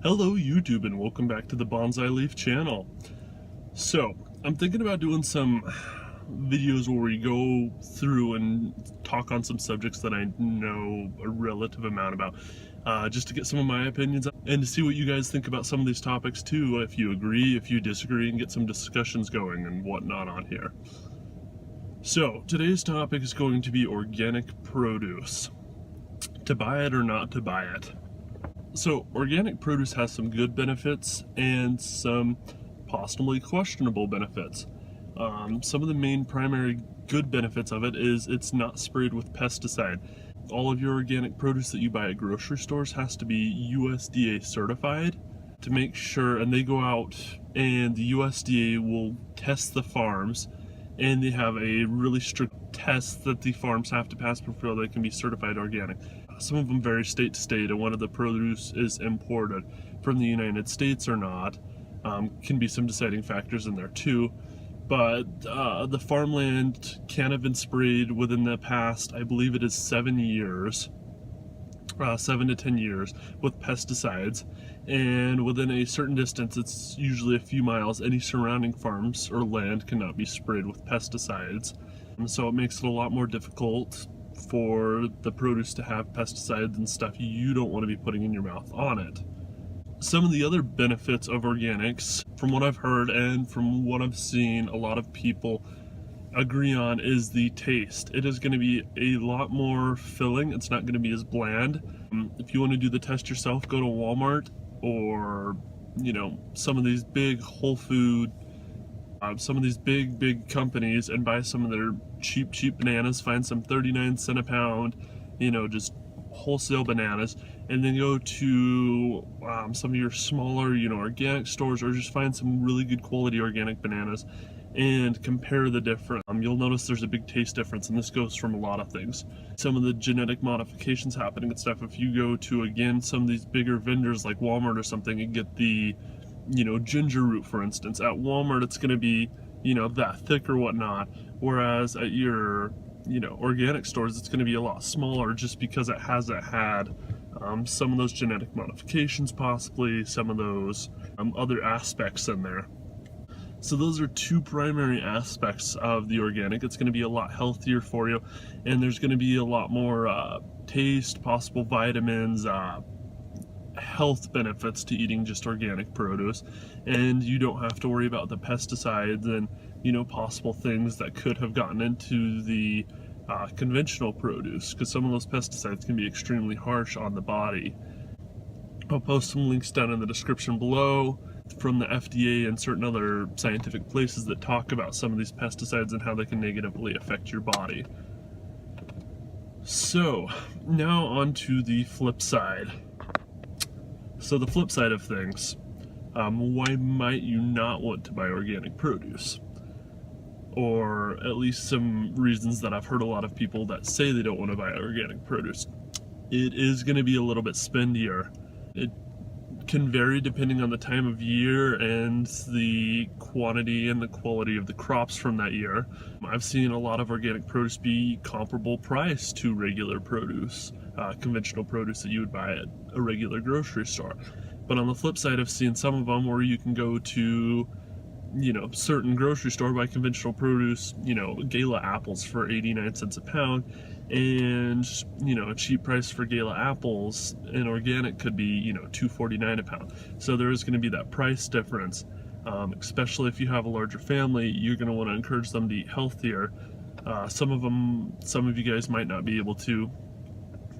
Hello YouTube and welcome back to the Bonsai Leaf channel. So, I'm thinking about doing some videos where we go through and talk on some subjects that I know a relative amount about, just to get some of my opinions and to see what you guys think about some of these topics too, if you agree, if you disagree, and get some discussions going and whatnot on here. So, today's topic is going to be organic produce. To buy it or not to buy it. So, organic produce has some good benefits and some possibly questionable benefits. Some of the main primary good benefits of it is it's not sprayed with pesticide. All of your organic produce that you buy at grocery stores has to be USDA certified to make sure, and they go out and the USDA will test the farms, and they have a really strict test that the farms have to pass before they can be certified organic. Some of them vary state to state, and whether the produce is imported from the United States or not can be some deciding factors in there too. But the farmland can have been sprayed within the past, I believe it is 7 years, 7 to 10 years, with pesticides, and within a certain distance, it's usually a few miles, any surrounding farms or land cannot be sprayed with pesticides. And so it makes it a lot more difficult for the produce to have pesticides and stuff you don't want to be putting in your mouth on it. Some of the other benefits of organics, from what I've heard and from what I've seen a lot of people agree on, is the taste. It is going to be a lot more filling. It's not going to be as bland. If you want to do the test yourself, go to Walmart or, some of these big Whole Food, some of these big companies, and buy some of their cheap bananas. Find some 39 cents a pound, just wholesale bananas, and then go to some of your smaller, organic stores, or just find some really good quality organic bananas and compare the difference. You'll notice there's a big taste difference, and this goes from a lot of things. Some of the genetic modifications happening and stuff. If you go to, again, some of these bigger vendors like Walmart or something and get the ginger root, for instance, at Walmart it's going to be, that thick or whatnot, whereas at your, organic stores it's going to be a lot smaller, just because it hasn't had some of those genetic modifications, possibly some of those other aspects in there. So those are two primary aspects of the organic. It's going to be a lot healthier for you, and there's going to be a lot more taste, possible vitamins, health benefits to eating just organic produce, and you don't have to worry about the pesticides and possible things that could have gotten into the conventional produce, because some of those pesticides can be extremely harsh on the body. I'll post some links down in the description below from the FDA and certain other scientific places that talk about some of these pesticides and how they can negatively affect your body. So now on to the flip side. So the flip side of things, why might you not want to buy organic produce? Or at least some reasons that I've heard a lot of people that say they don't want to buy organic produce. It is going to be a little bit spendier. It can vary depending on the time of year and the quantity and the quality of the crops from that year. I've seen a lot of organic produce be comparable price to regular produce, conventional produce that you would buy at a regular grocery store. But on the flip side, I've seen some of them where you can go to certain grocery store, buy conventional produce, Gala apples for 89 cents a pound, and a cheap price for Gala apples and organic could be $2.49 a pound. So there is going to be that price difference, especially if you have a larger family. You're going to want to encourage them to eat healthier. Some of you guys might not be able to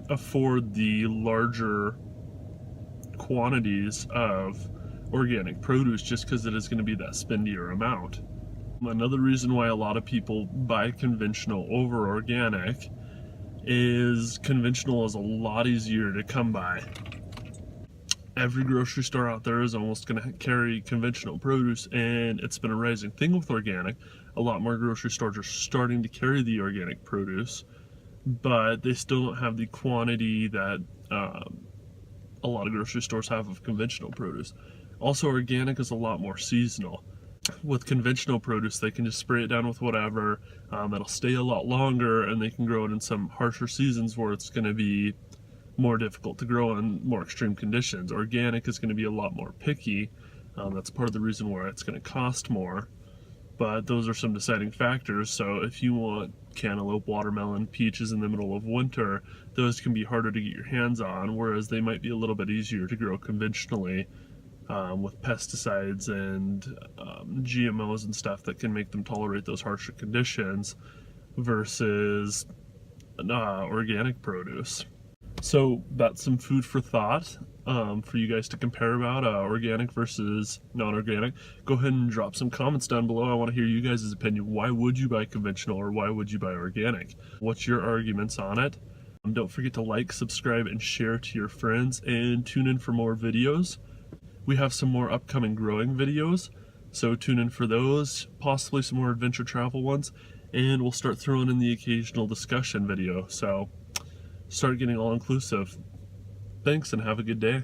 afford the larger quantities of organic produce just because it is going to be that spendier amount. Another reason why a lot of people buy conventional over organic is conventional is a lot easier to come by. Every grocery store out there is almost going to carry conventional produce, and it's been a rising thing with organic. A lot more grocery stores are starting to carry the organic produce, but they still don't have the quantity that a lot of grocery stores have of conventional produce. Also, organic is a lot more seasonal. With conventional produce, they can just spray it down with whatever, that'll stay a lot longer, and they can grow it in some harsher seasons where it's going to be more difficult to grow in more extreme conditions. Organic is going to be a lot more picky. That's part of the reason why it's going to cost more. But those are some deciding factors. So if you want cantaloupe, watermelon, peaches in the middle of winter, those can be harder to get your hands on, whereas they might be a little bit easier to grow conventionally with pesticides and GMOs and stuff that can make them tolerate those harsher conditions versus organic produce. So that's some food for thought for you guys to compare about organic versus non-organic. Go ahead and drop some comments down below. I want to hear you guys' opinion. Why would you buy conventional or why would you buy organic? What's your arguments on it? Don't forget to like, subscribe, and share to your friends, and tune in for more videos. We have some more upcoming growing videos, so tune in for those, possibly some more adventure travel ones, and we'll start throwing in the occasional discussion video. So start getting all inclusive. Thanks and have a good day.